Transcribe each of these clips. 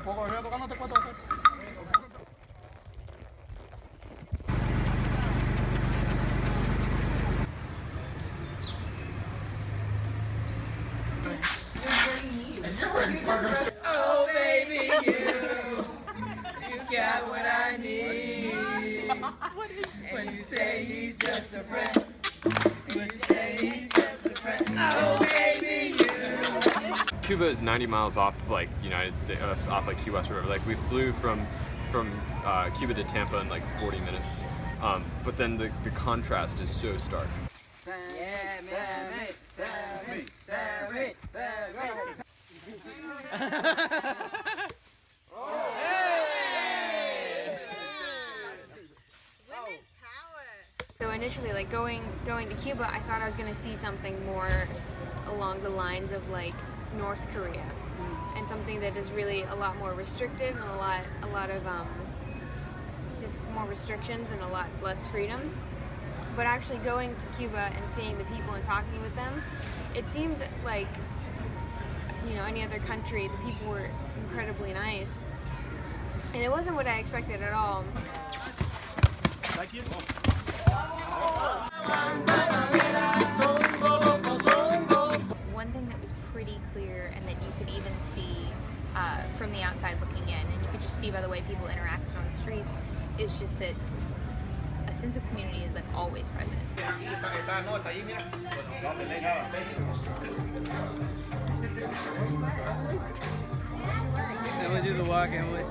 Oh baby, you got what I need. When you say he's just a friend, when you say he's just a friend. Oh baby, you. Cuba is 90 miles off like the United States, off like Key West or whatever. Like we flew from Cuba to Tampa in like 40 minutes. But then the contrast is so stark. So initially, like going to Cuba, I thought I was going to see something more along the lines of like North Korea, and something that is really a lot more restricted and a lot of just more restrictions and a lot less freedom. But actually going to Cuba and seeing the people and talking with them, it seemed like, you know, any other country, the people were incredibly nice. And it wasn't what I expected at all. Thank you. One thing that was pretty clear and that you could even see from the outside looking in, and you could just see by the way people interacted on the streets, is just that a sense of community is like always present. I'm gonna do the walk, Emily.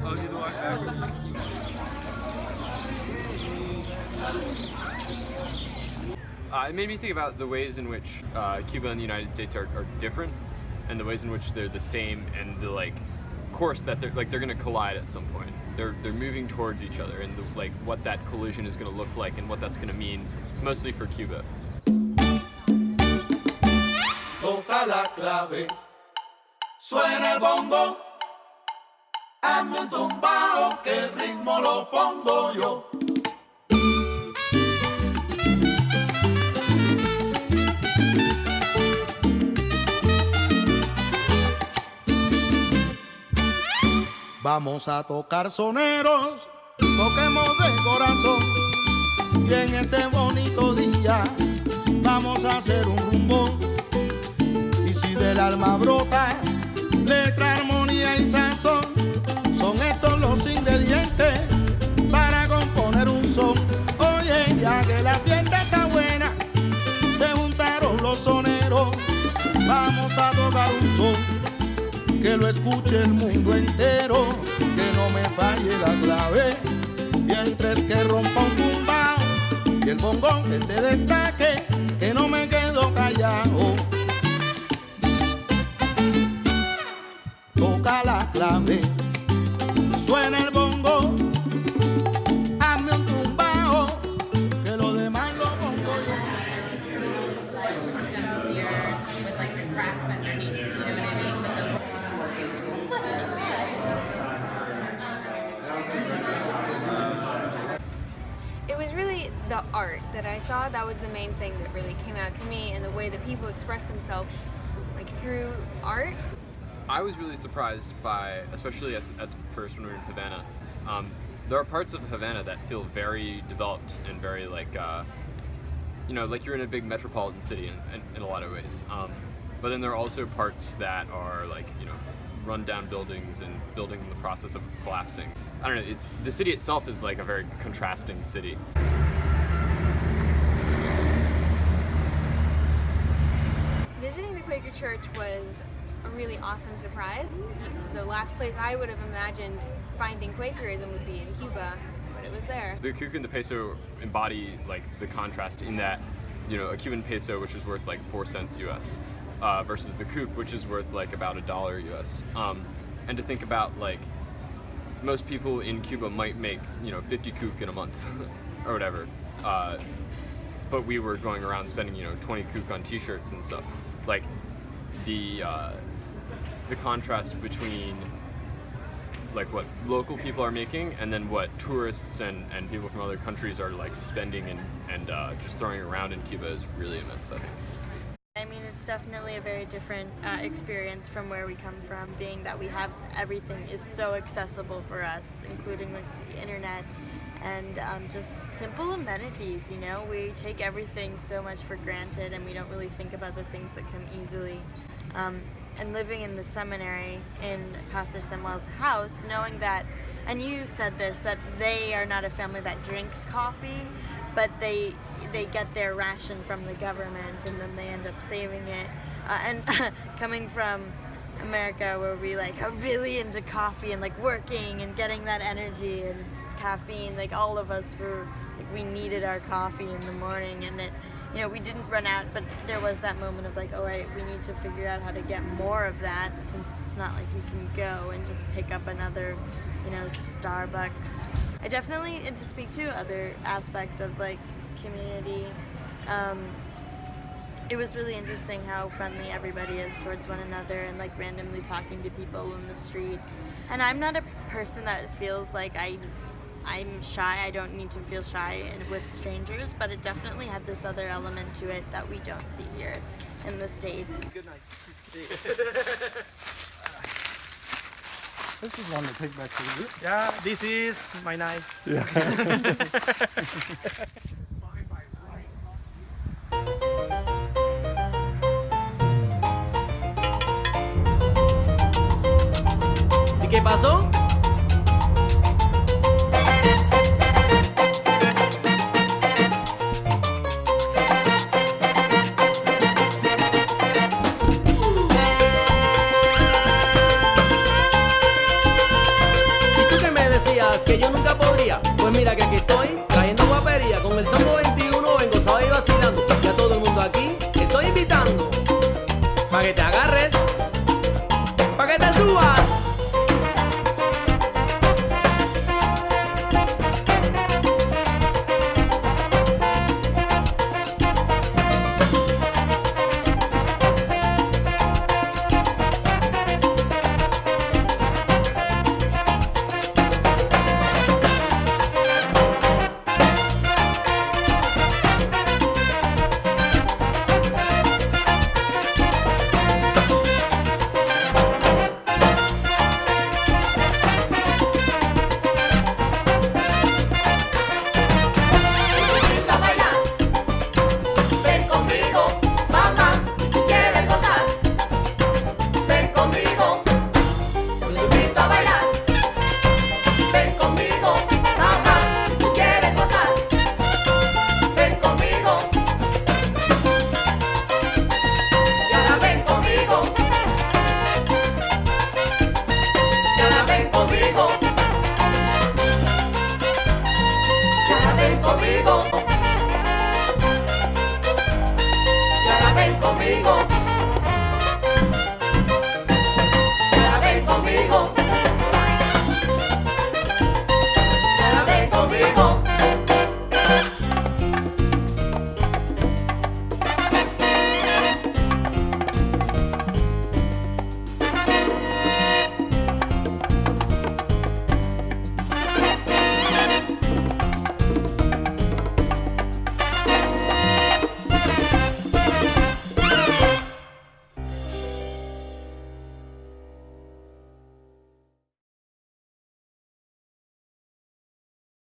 I'll do the walk backwards. It made me think about the ways in which Cuba and the United States are different, and the ways in which they're the same, and the like course that they're gonna collide at some point. They're moving towards each other, and like what that collision is gonna look like, and what that's gonna mean, mostly for Cuba. Toca la clave, suena el bongo, hazme un tumbao que el ritmo lo pongo yo. Vamos a tocar soneros, toquemos de corazón, y en este bonito día vamos a hacer un rumbo. Y si del alma brota letra, armonía y sazón, son estos los ingredientes para componer un son. Oye, ya que la fiesta está buena, se juntaron los soneros, vamos a tocar un son que lo escuche el mundo entero, que no me falle la clave, mientras que rompa un tumbao y el bongón que se destaque, que no me quedo callado. Toca la clave, suena el bongo, hazme un tumbao, que lo demás lo pongo yo. It was really the art that I saw that was the main thing that really came out to me, and the way that people express themselves like through art. I was really surprised by, especially at first when we were in Havana, there are parts of Havana that feel very developed and very like, you know, like you're in a big metropolitan city in a lot of ways. But then there are also parts that are like, you know, run-down buildings and buildings in the process of collapsing. I don't know, the city itself is like a very contrasting city. Visiting the Quaker Church was a really awesome surprise. The last place I would have imagined finding Quakerism would be in Cuba, but it was there. The cuc and the peso embody like the contrast in that, you know, a Cuban peso, which is worth like 4 cents US, versus the cuc, which is worth like about $1 US. And to think about like, most people in Cuba might make, you know, 50 cuc in a month or whatever. But we were going around spending, you know, 20 cuc on t-shirts and stuff. Like the contrast between like what local people are making and then what tourists and people from other countries are like spending and just throwing around in Cuba is really immense, I think. I mean, it's definitely a very different experience from where we come from, being that we have everything is so accessible for us, including like the internet and just simple amenities, you know? We take everything so much for granted and we don't really think about the things that come easily. And living in the seminary in Pastor Samuel's house, knowing that, and you said this, that they are not a family that drinks coffee, but they get their ration from the government and then they end up saving it. And coming from America, where we like are really into coffee and like working and getting that energy and caffeine, like all of us were like, we needed our coffee in the morning, and it, you know, we didn't run out, but there was that moment of like, all right, we need to figure out how to get more of that, since it's not like you can go and just pick up another, you know, Starbucks. I definitely, and to speak to other aspects of like community, it was really interesting how friendly everybody is towards one another and like randomly talking to people in the street. And I'm not a person that feels like I'm shy. I don't need to feel shy with strangers, but it definitely had this other element to it that we don't see here in the States. Good night. This is one to take back to the group. Yeah, this is my knife. ¿Y qué pasó? Que yo nunca podría, pues mira que aquí estoy trayendo guapería, con el Sambo 21 vengo sabe y vacilando, y a todo el mundo aquí estoy invitando, para que te agarres